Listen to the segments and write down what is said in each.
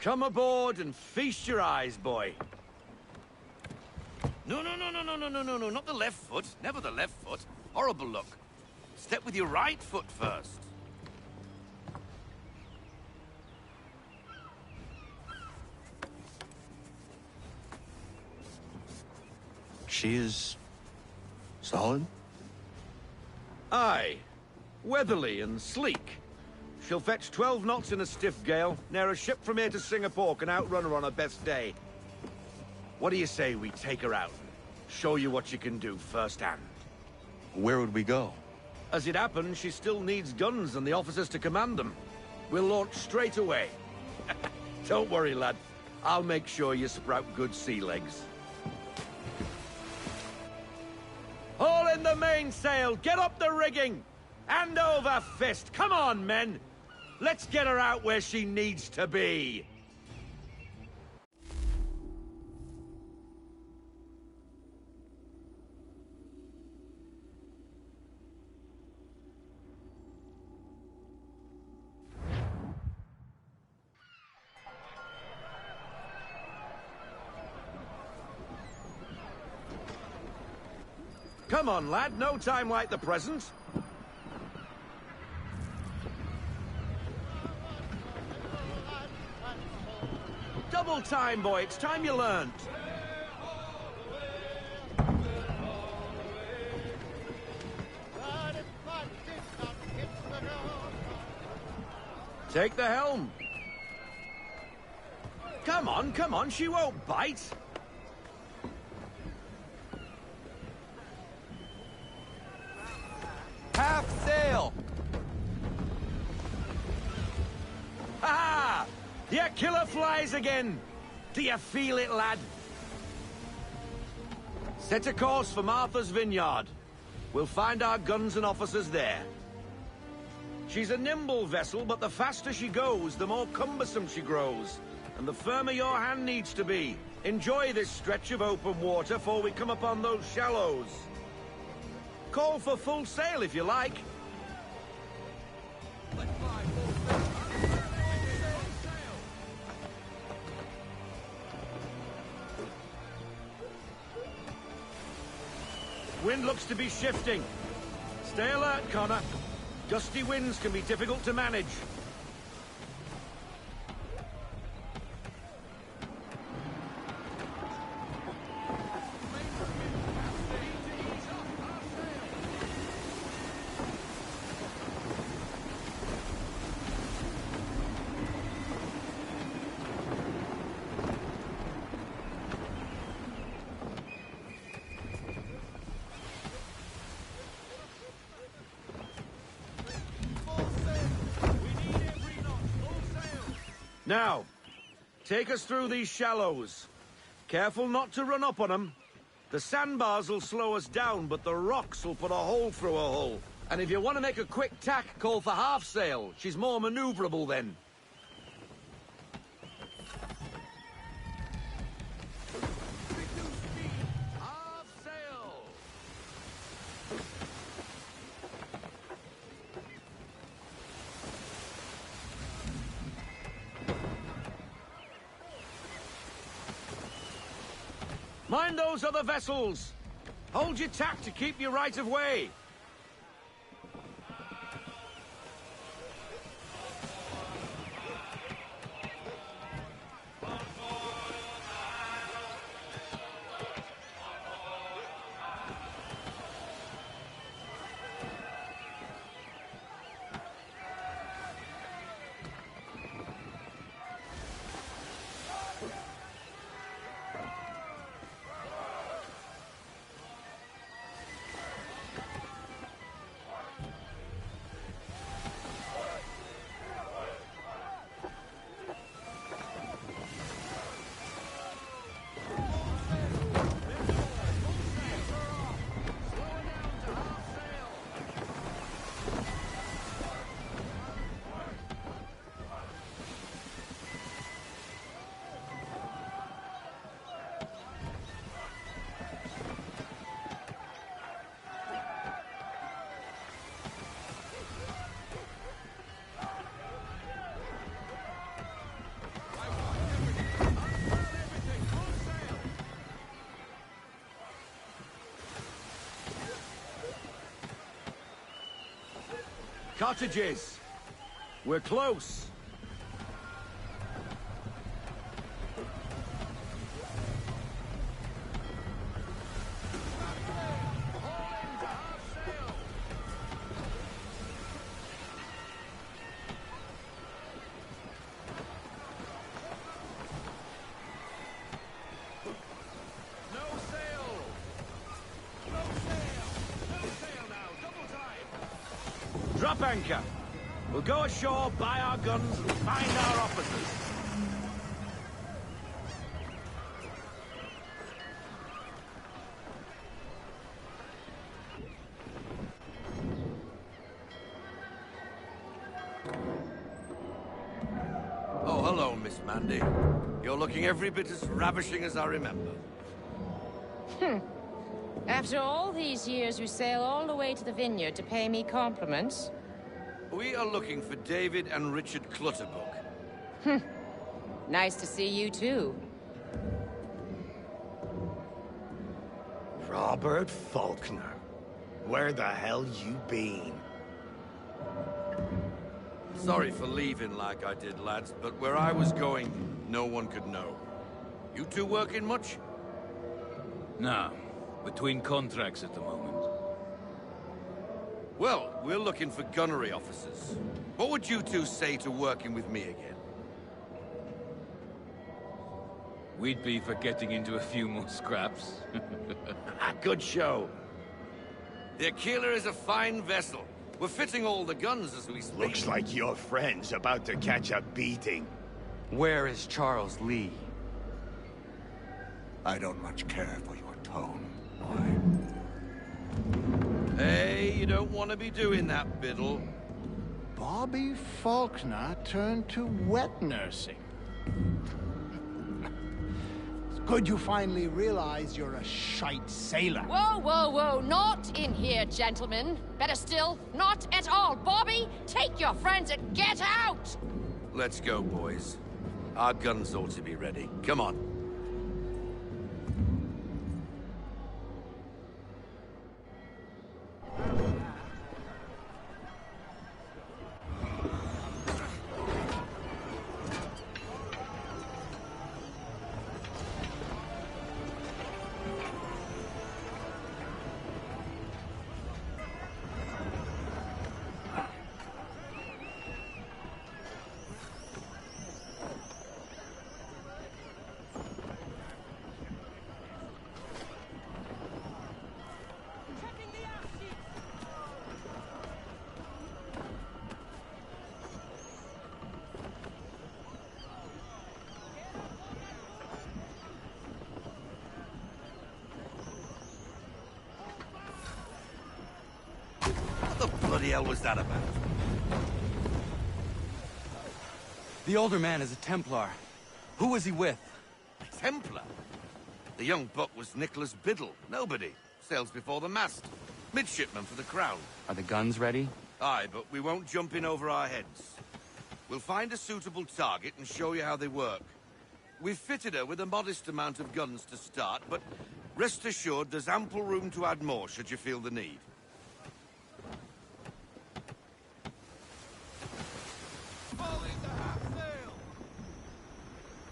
Come aboard and feast your eyes, boy. No, not the left foot. Never the left foot. Horrible look. Step with your right foot first. She is... solid? Aye. Weatherly and sleek. She'll fetch 12 knots in a stiff gale, ne'er a ship from here to Singapore can outrun her on her best day. What do you say we take her out? Show you what she can do firsthand. Where would we go? As it happens, she still needs guns and the officers to command them. We'll launch straight away. Don't worry, lad. I'll make sure you sprout good sea legs. Haul in the mainsail! Get up the rigging! Hand over fist! Come on, men! Let's get her out where she needs to be! Come on, lad. No time like the present. Double time, boy. It's time you learned. Take the helm. Come on. She won't bite. Half sail! Ha! Your killer flies again! Do you feel it, lad? Set a course for Martha's Vineyard. We'll find our guns and officers there. She's a nimble vessel, but the faster she goes, the more cumbersome she grows. And the firmer your hand needs to be. Enjoy this stretch of open water before we come upon those shallows. Call for full sail if you like. Wind looks to be shifting. Stay alert, Connor. Gusty winds can be difficult to manage. Now, take us through these shallows. Careful not to run up on them. The sandbars will slow us down, but the rocks will put a hole through a hull. And if you want to make a quick tack, call for half sail. She's more maneuverable then. Half sail! Mind those other vessels! Hold your tack to keep your right of way! Cottages. We're close. Drop anchor. We'll go ashore, buy our guns, and find our officers. Oh, hello, Miss Mandy. You're looking every bit as ravishing as I remember. After all these years, you sail all the way to the vineyard to pay me compliments? We are looking for David and Richard Clutterbuck. Nice to see you, too. Robert Faulkner. Where the hell you been? Sorry for leaving like I did, lads, but where I was going, no one could know. You two working much? Nah, between contracts at the moment. Well, we're looking for gunnery officers. What would you two say to working with me again? We'd be for getting into a few more scraps. Good show. The Aquila is a fine vessel. We're fitting all the guns as we speak. Looks like your friend's about to catch a beating. Where is Charles Lee? I don't much care for your tone, boy. Hey, you don't want to be doing that, Biddle. Bobby Faulkner turned to wet nursing. It's good you finally realize you're a shite sailor. Whoa, whoa, whoa, not in here, gentlemen. Better still, not at all. Bobby, take your friends and get out! Let's go, boys. Our guns ought to be ready. Come on. What the bloody hell was that about? The older man is a Templar. Who was he with? A Templar? The young buck was Nicholas Biddle. Nobody. Sails before the mast. Midshipman for the Crown. Are the guns ready? Aye, but we won't jump in over our heads. We'll find a suitable target and show you how they work. We've fitted her with a modest amount of guns to start, but rest assured there's ample room to add more should you feel the need.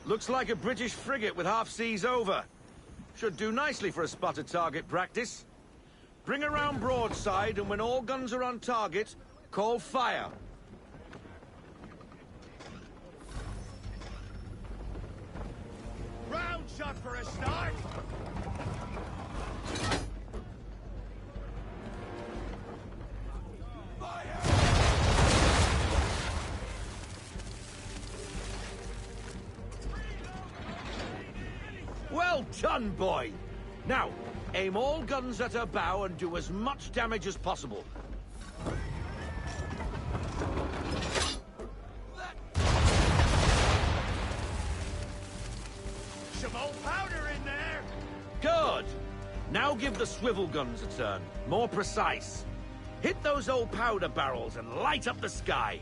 Looks like a British frigate with half seas over. Should do nicely for a spotted target practice. Bring around broadside, and when all guns are on target, call fire. Round shot for a start! Well done, boy! Now, aim all guns at her bow and do as much damage as possible. Some old powder in there! Good! Now give the swivel guns a turn. More precise. Hit those old powder barrels and light up the sky.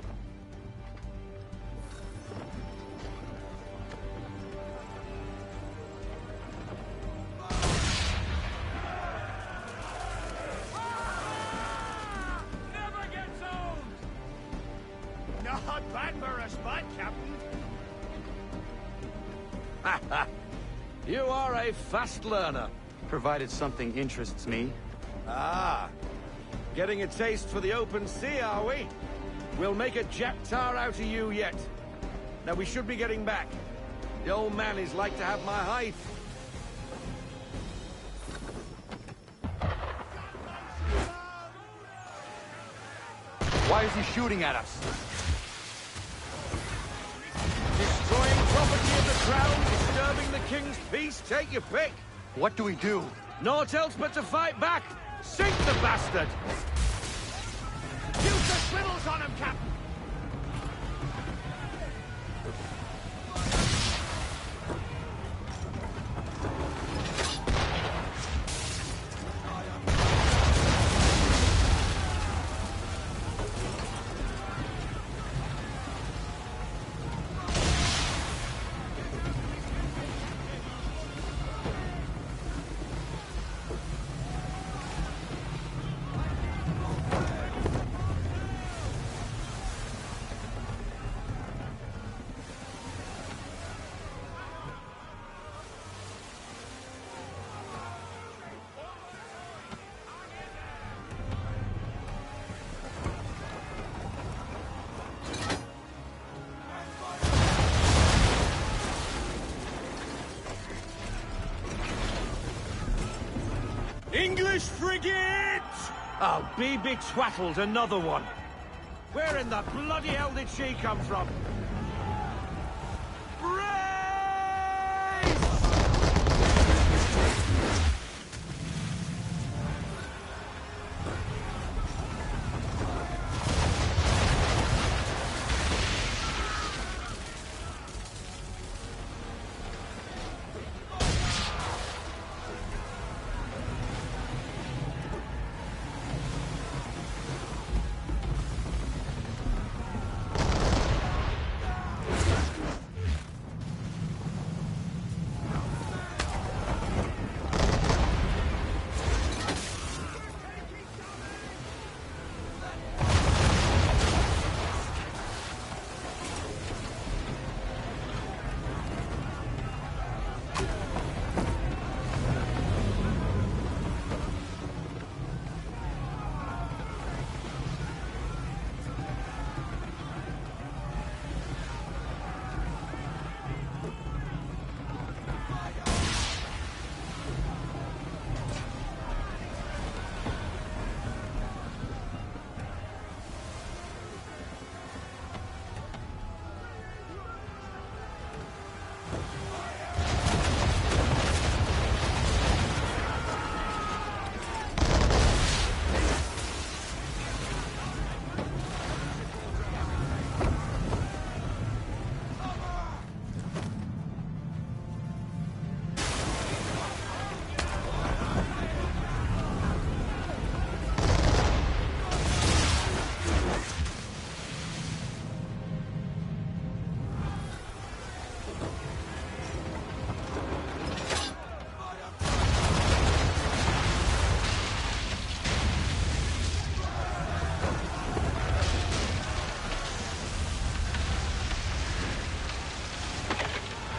bad for a spot, Captain. You are a fast learner. Provided something interests me. Ah, getting a taste for the open sea, are we? We'll make a jack tar out of you yet. Now we should be getting back. The old man is like to have my hide. Why is he shooting at us? Destroying property of the crown, disturbing the king's peace, take your pick. What do we do? Naught else but to fight back. Sink the bastard! Use the swivels on him, Captain. English frigate! Oh, be betwattled, another one. Where in the bloody hell did she come from?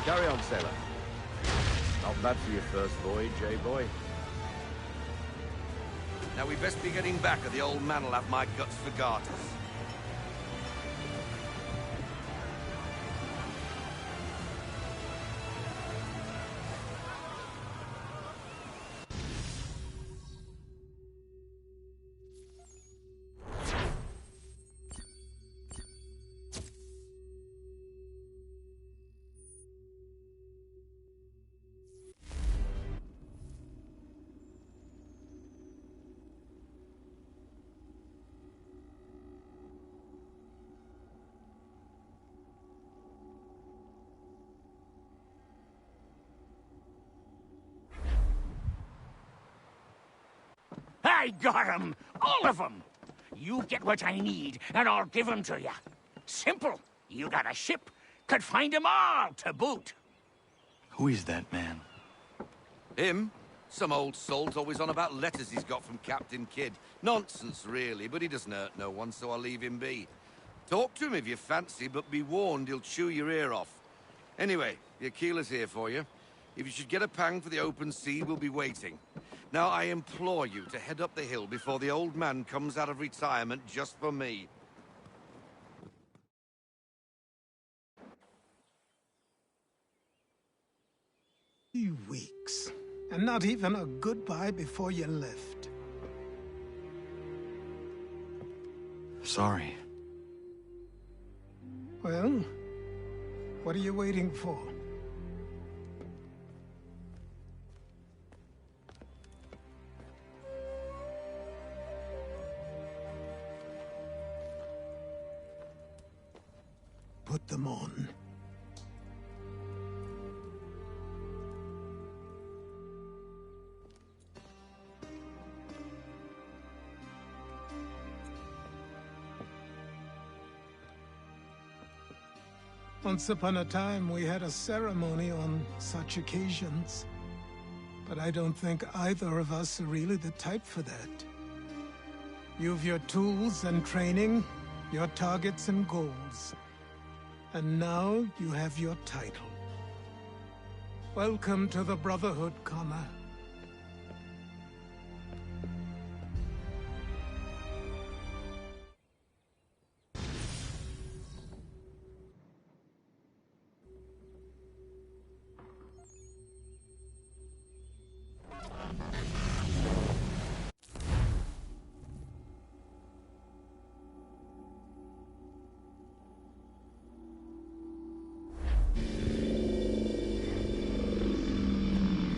Carry on, sailor. Not bad for your first voyage, eh, boy? Now we best be getting back, or the old man'll have my guts for garters. I got 'em! All of 'em! You get what I need, and I'll give 'em to you. Simple. You got a ship, could find 'em all to boot. Who is that man? Him? Some old salt's always on about letters he's got from Captain Kidd. Nonsense, really, but he doesn't hurt no one, so I'll leave him be. Talk to him if you fancy, but be warned he'll chew your ear off. Anyway, the Aquila's here for you. If you should get a pang for the open sea, we'll be waiting. Now, I implore you to head up the hill before the old man comes out of retirement just for me. 3 weeks. And not even a goodbye before you left. Sorry. Well, what are you waiting for? Put them on. Once upon a time, we had a ceremony on such occasions. But I don't think either of us are really the type for that. You've your tools and training, your targets and goals. And now you have your title. Welcome to the Brotherhood, Connor.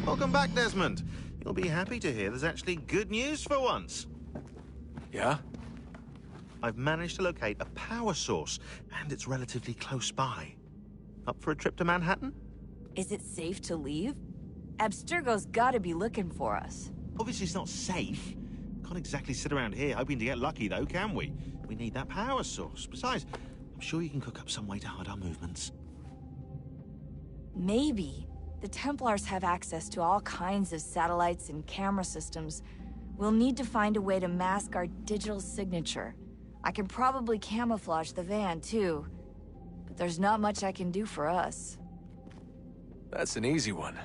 Welcome back, Desmond. You'll be happy to hear there's actually good news for once. Yeah? I've managed to locate a power source, and it's relatively close by. Up for a trip to Manhattan? Is it safe to leave? Abstergo's gotta be looking for us. Obviously it's not safe. Can't exactly sit around here hoping to get lucky, though, can we? We need that power source. Besides, I'm sure you can cook up some way to hide our movements. Maybe. The Templars have access to all kinds of satellites and camera systems. We'll need to find a way to mask our digital signature. I can probably camouflage the van, too. But there's not much I can do for us. That's an easy one.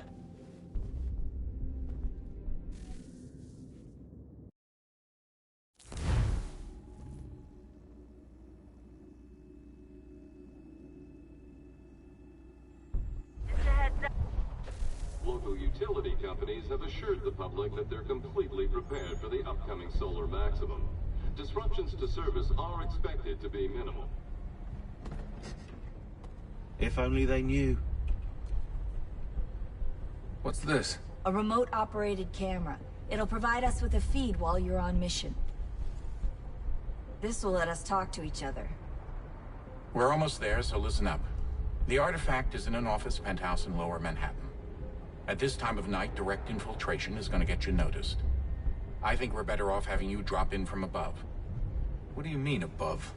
Local utility companies have assured the public that they're completely prepared for the upcoming solar maximum. Disruptions to service are expected to be minimal. If only they knew. What's this? A remote-operated camera. It'll provide us with a feed while you're on mission. This will let us talk to each other. We're almost there, so listen up. The artifact is in an office penthouse in Lower Manhattan. At this time of night, direct infiltration is going to get you noticed. I think we're better off having you drop in from above. What do you mean, above?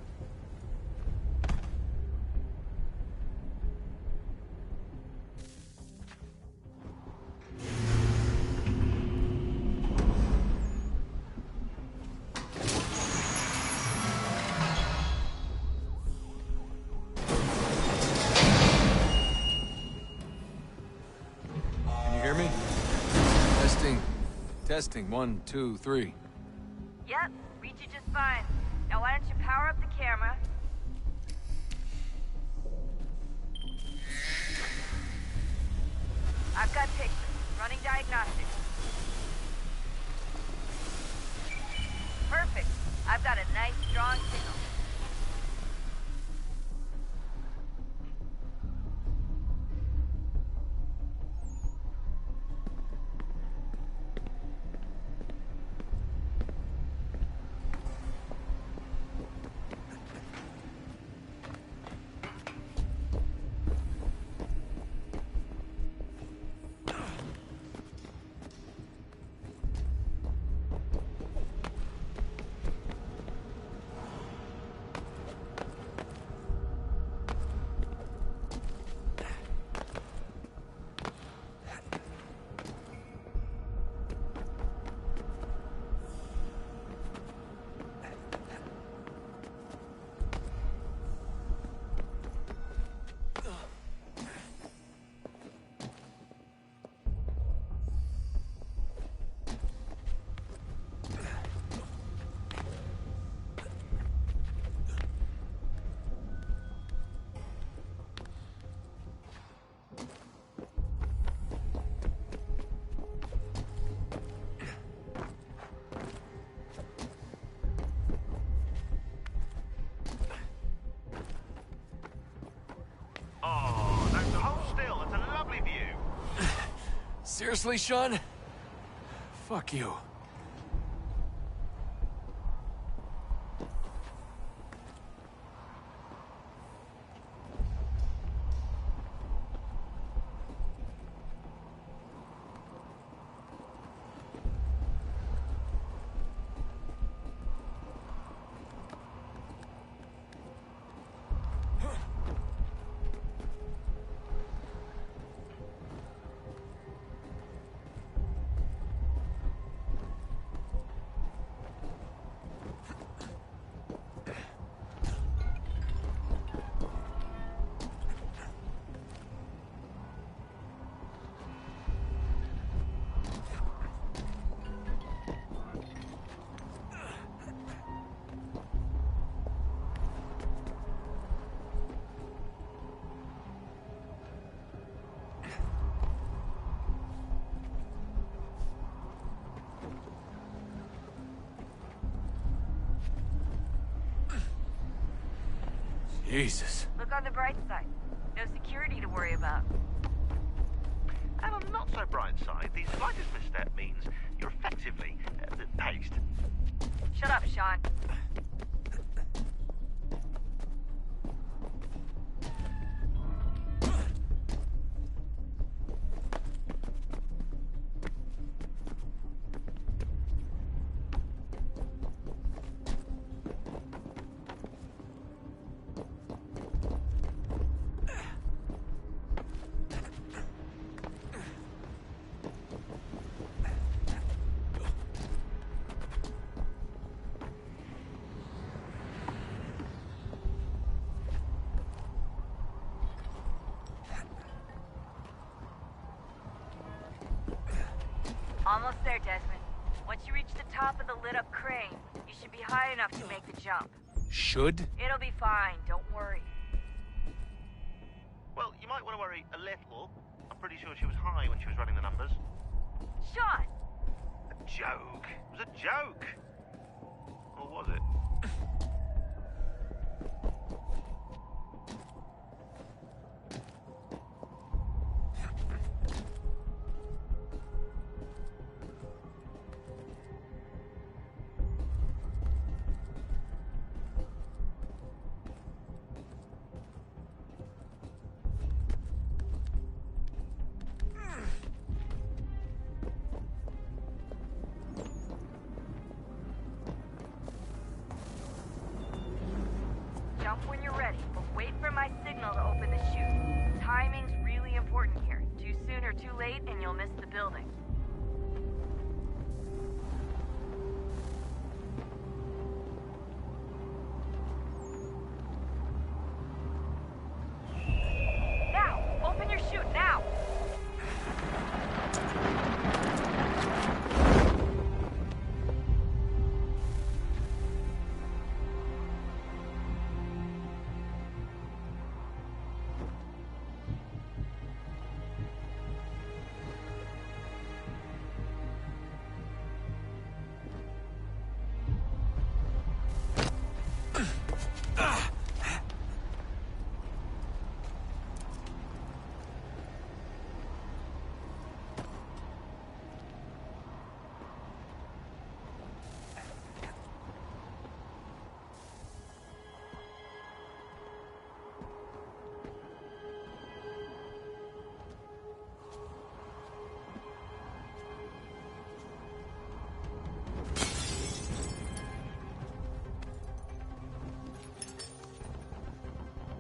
Testing, 1, 2, 3. Yep, read you just fine. Now why don't you power up the camera? I've got pictures. Running diagnostics. Perfect. I've got a nice, strong signal. Seriously, Sean? Fuck you. Jesus. Look on the bright side. No security to worry about. And on the not so bright side, the slightest misstep means you're effectively paced. Shut up, Sean. Almost there, Desmond. Once you reach the top of the lit-up crane, you should be high enough to make the jump. Should? It'll be fine, don't worry. Well, you might want to worry a little. I'm pretty sure she was high when she was running the numbers. Sean! A joke. It was a joke. Or was it? Jump when you're ready, but wait for my signal to open the chute. Timing's really important here. Too soon or too late, and you'll miss the building. Now! Open your chute, now!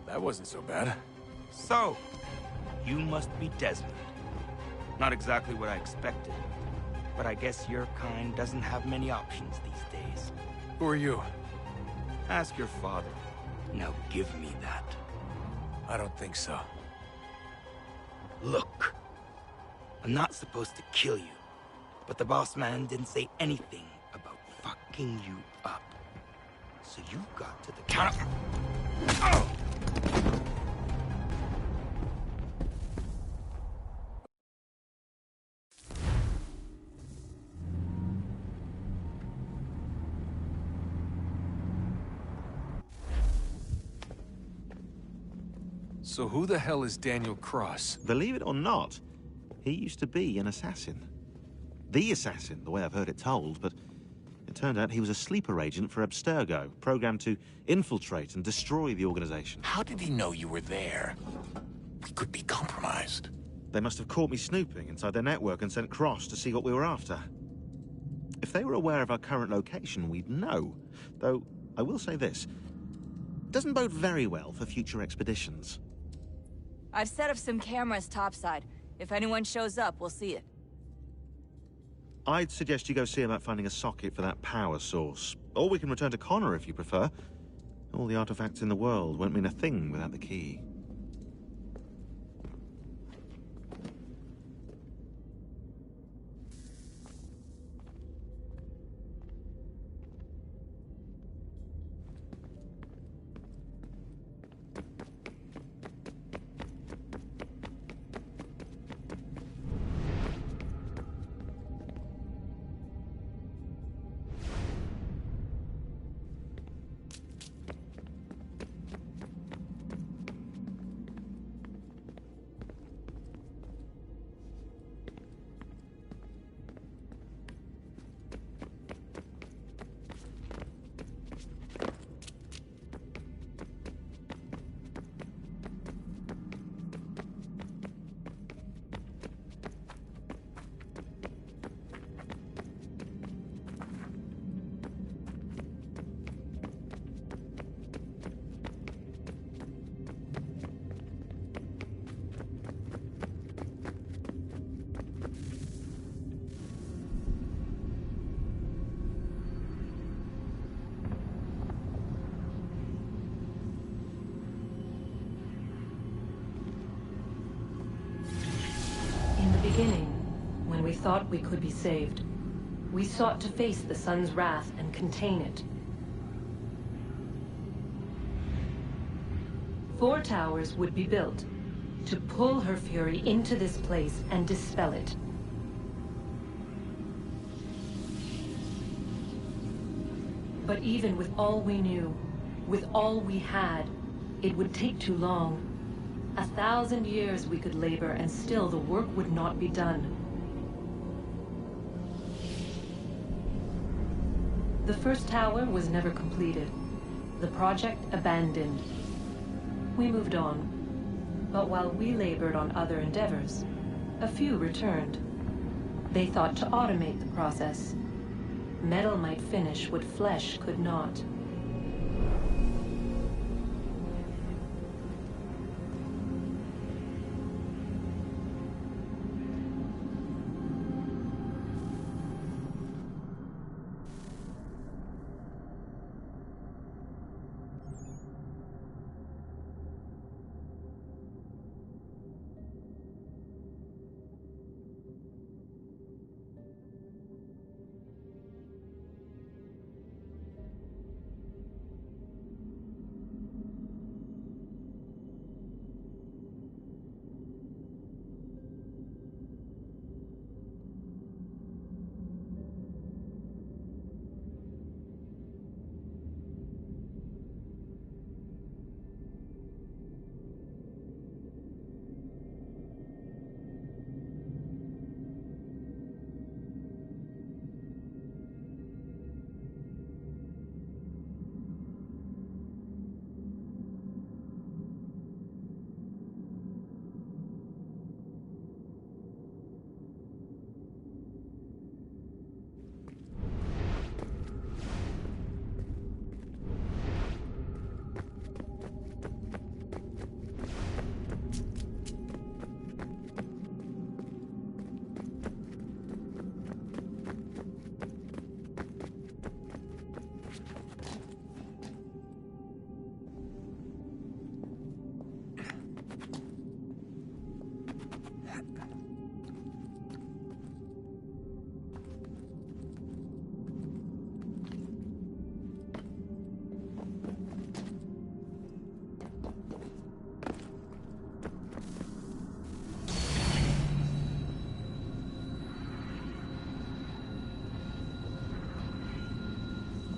That wasn't so bad. So, you must be Desmond. Not exactly what I expected, but I guess your kind doesn't have many options these days. Who are you? Ask your father. Now give me that. I don't think so. Look, I'm not supposed to kill you, but the boss man didn't say anything about fucking you up. So you got to the counter. Oh! So who the hell is Daniel Cross? Believe it or not, He used to be an assassin. The assassin, the way I've heard it told, but it turned out he was a sleeper agent for Abstergo, programmed to infiltrate and destroy the organization. How did he know you were there? We could be compromised. They must have caught me snooping inside their network and sent Cross to see what we were after. If they were aware of our current location, we'd know. Though, I will say this. It doesn't bode very well for future expeditions. I've set up some cameras topside. If anyone shows up, we'll see it. I'd suggest you go see about finding a socket for that power source. Or we can return to Connor if you prefer. All the artifacts in the world won't mean a thing without the key. When we thought we could be saved, we sought to face the sun's wrath and contain it. 4 towers would be built to pull her fury into this place and dispel it. But even with all we knew, with all we had, it would take too long. 1,000 years we could labor and still the work would not be done. The first tower was never completed. The project abandoned. We moved on. But while we labored on other endeavors, a few returned. They thought to automate the process. Metal might finish what flesh could not.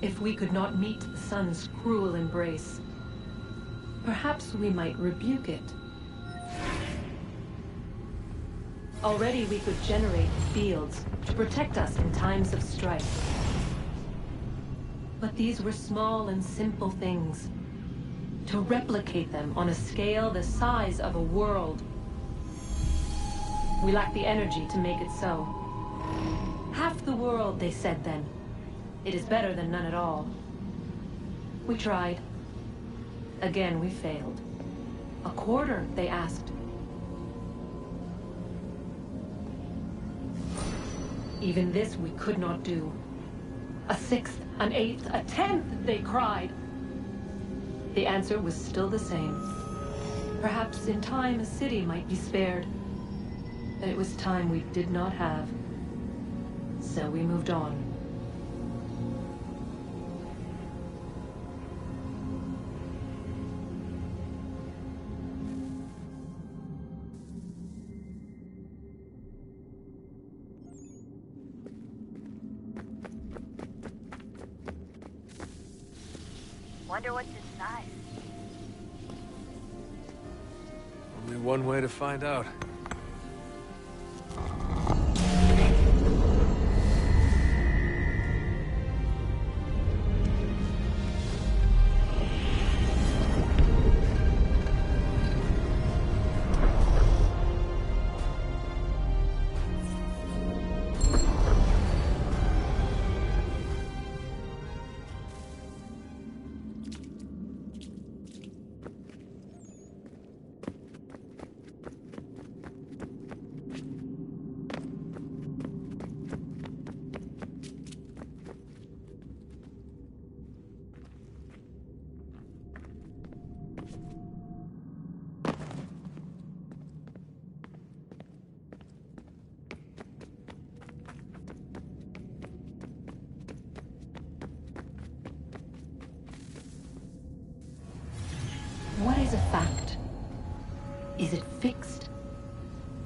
If we could not meet the sun's cruel embrace, perhaps we might rebuke it. Already we could generate fields to protect us in times of strife. But these were small and simple things. To replicate them on a scale the size of a world, we lack the energy to make it so. Half the world, they said then. It is better than none at all. We tried. Again, we failed. A quarter, they asked. Even this we could not do. A sixth, an eighth, a tenth, they cried. The answer was still the same. Perhaps in time a city might be spared. But it was time we did not have. So we moved on. Wonder what's inside. Only one way to find out. What is a fact? Is it fixed?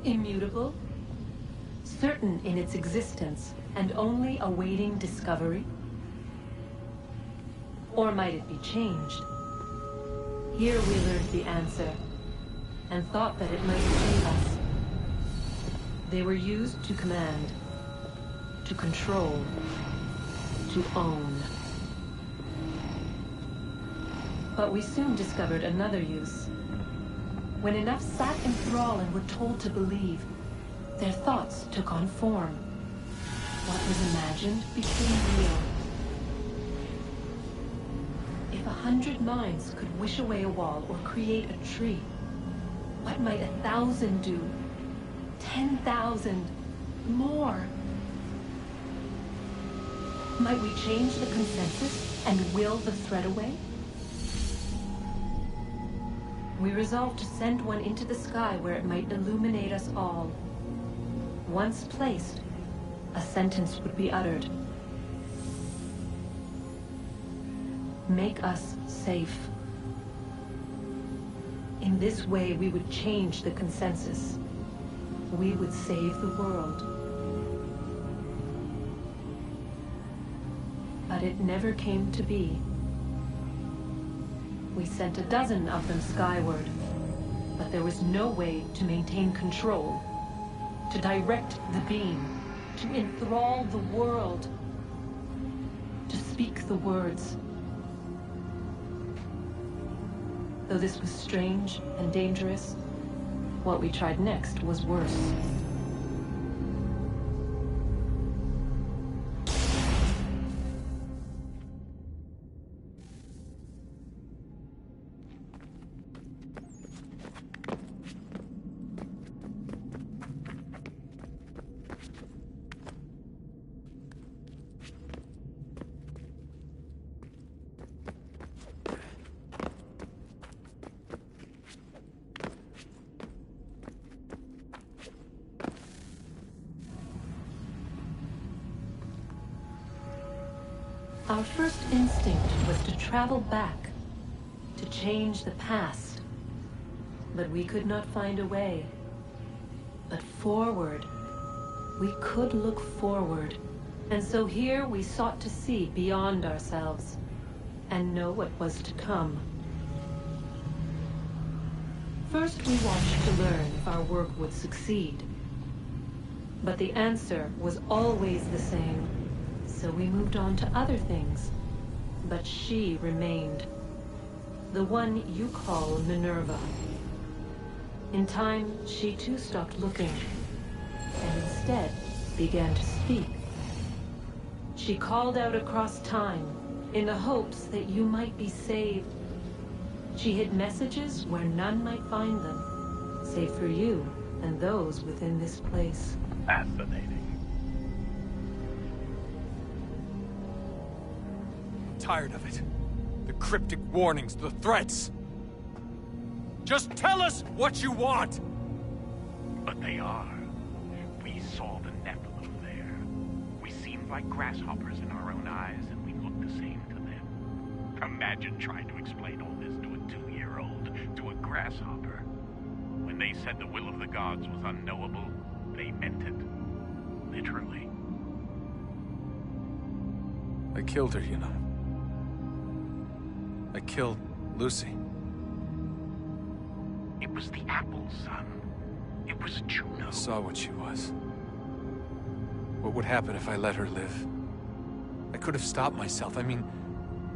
Immutable? Certain in its existence and only awaiting discovery? Or might it be changed? Here we learned the answer, and thought that it might save us. They were used to command, to control, to own. But we soon discovered another use. When enough sat in thrall and were told to believe, their thoughts took on form. What was imagined became real. If 100 minds could wish away a wall or create a tree, what might 1,000 do? 10,000? More? Might we change the consensus and will the thread away? We resolved to send one into the sky where it might illuminate us all. Once placed, a sentence would be uttered. Make us safe. In this way, we would change the consensus. We would save the world. But it never came to be. We sent a dozen of them skyward, but there was no way to maintain control, to direct the beam, to enthrall the world, to speak the words. Though this was strange and dangerous, what we tried next was worse. Our first instinct was to travel back, to change the past. But we could not find a way. But forward, we could look forward. And so here we sought to see beyond ourselves, and know what was to come. First we watched to learn if our work would succeed. But the answer was always the same. So we moved on to other things. But she remained. The one you call Minerva. In time, she too stopped looking, and instead began to speak. She called out across time, in the hopes that you might be saved. She hid messages where none might find them, save for you and those within this place. Fascinating. I'm tired of it. The cryptic warnings, the threats. Just tell us what you want! But they are. We saw the Nephilim there. We seemed like grasshoppers in our own eyes, and we looked the same to them. Imagine trying to explain all this to a 2-year-old, to a grasshopper. When they said the will of the gods was unknowable, they meant it. Literally. I killed her, you know. I killed Lucy. It was the apple, son. It was Juno. I saw what she was. What would happen if I let her live? I could have stopped myself. I mean,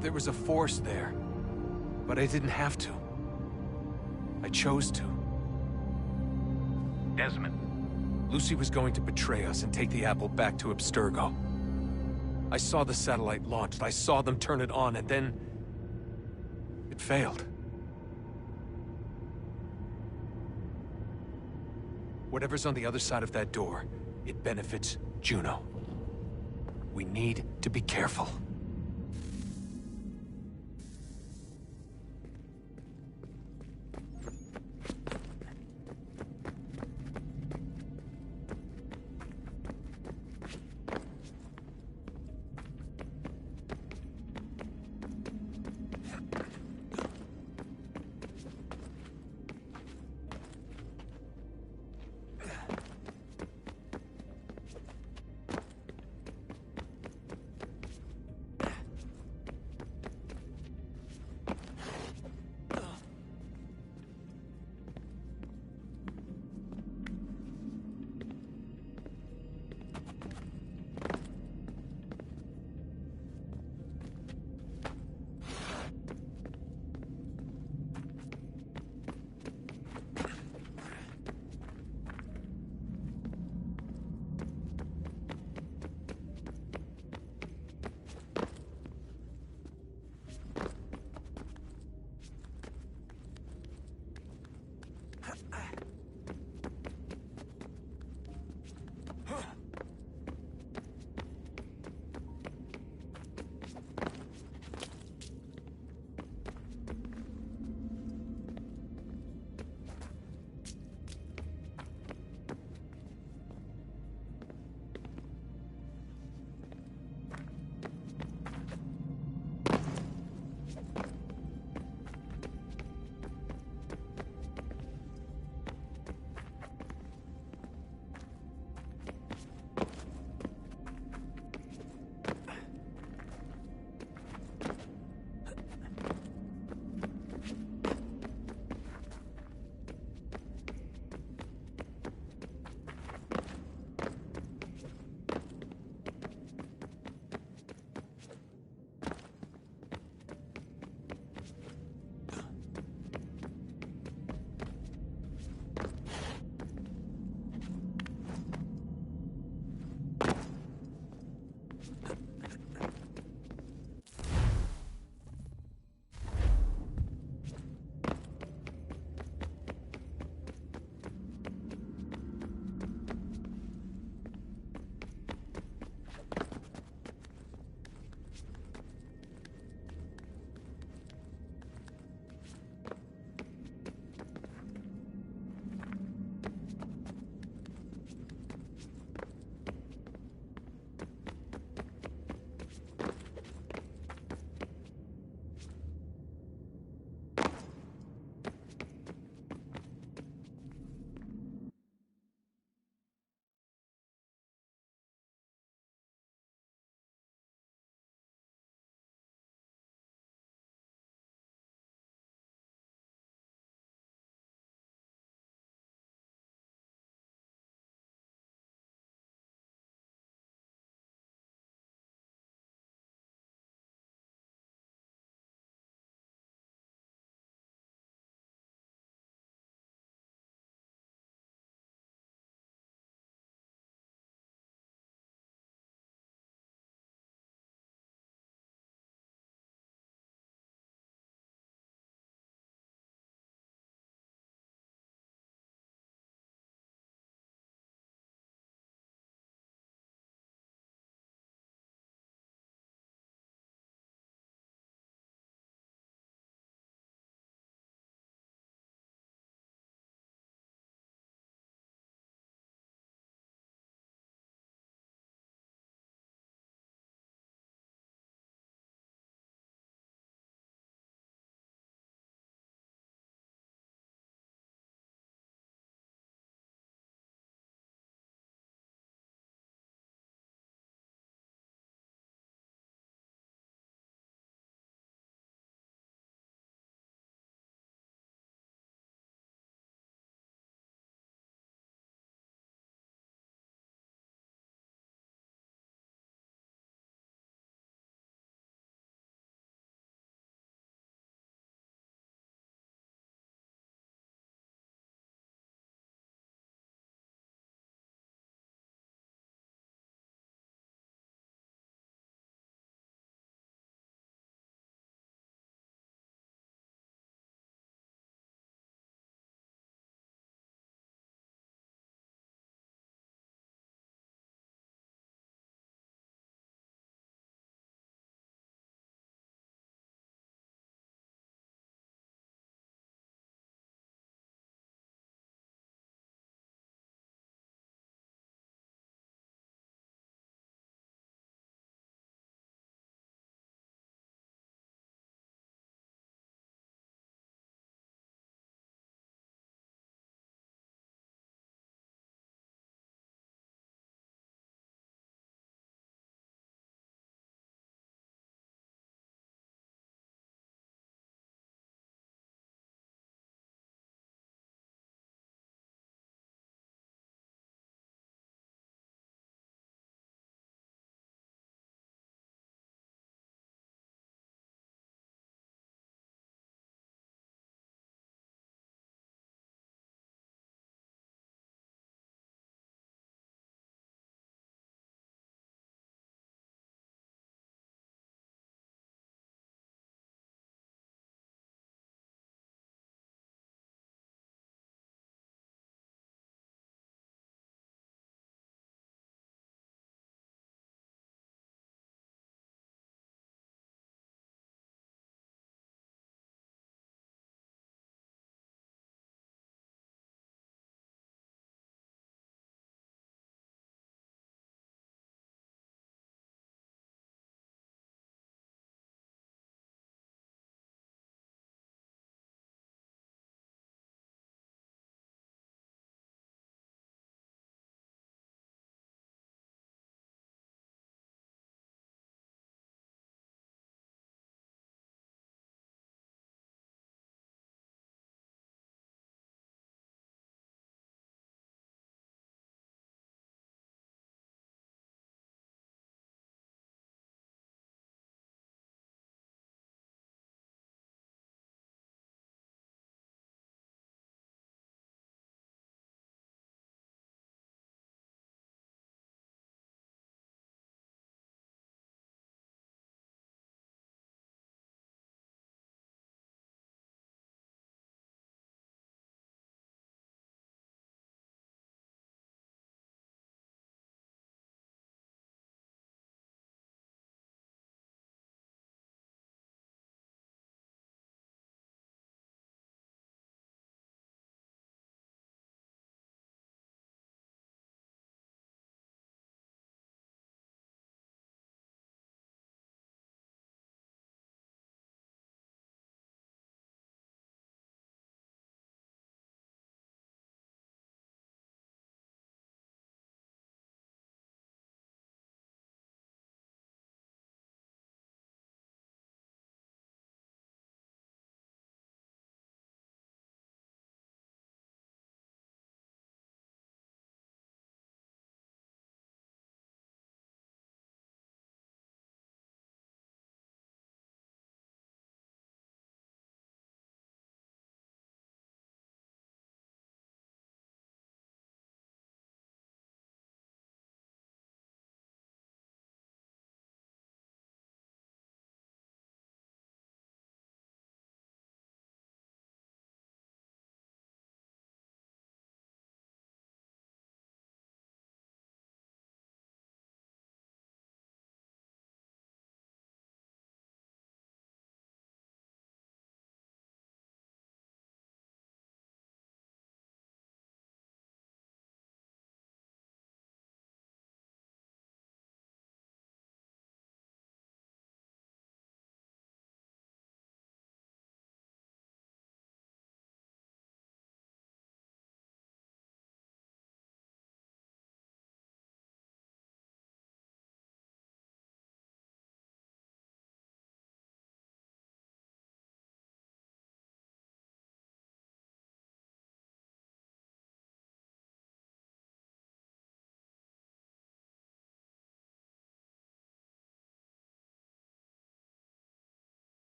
there was a force there. But I didn't have to. I chose to. Desmond. Lucy was going to betray us and take the apple back to Abstergo. I saw the satellite launched. I saw them turn it on, and then... it failed. Whatever's on the other side of that door, it benefits Juno. We need to be careful.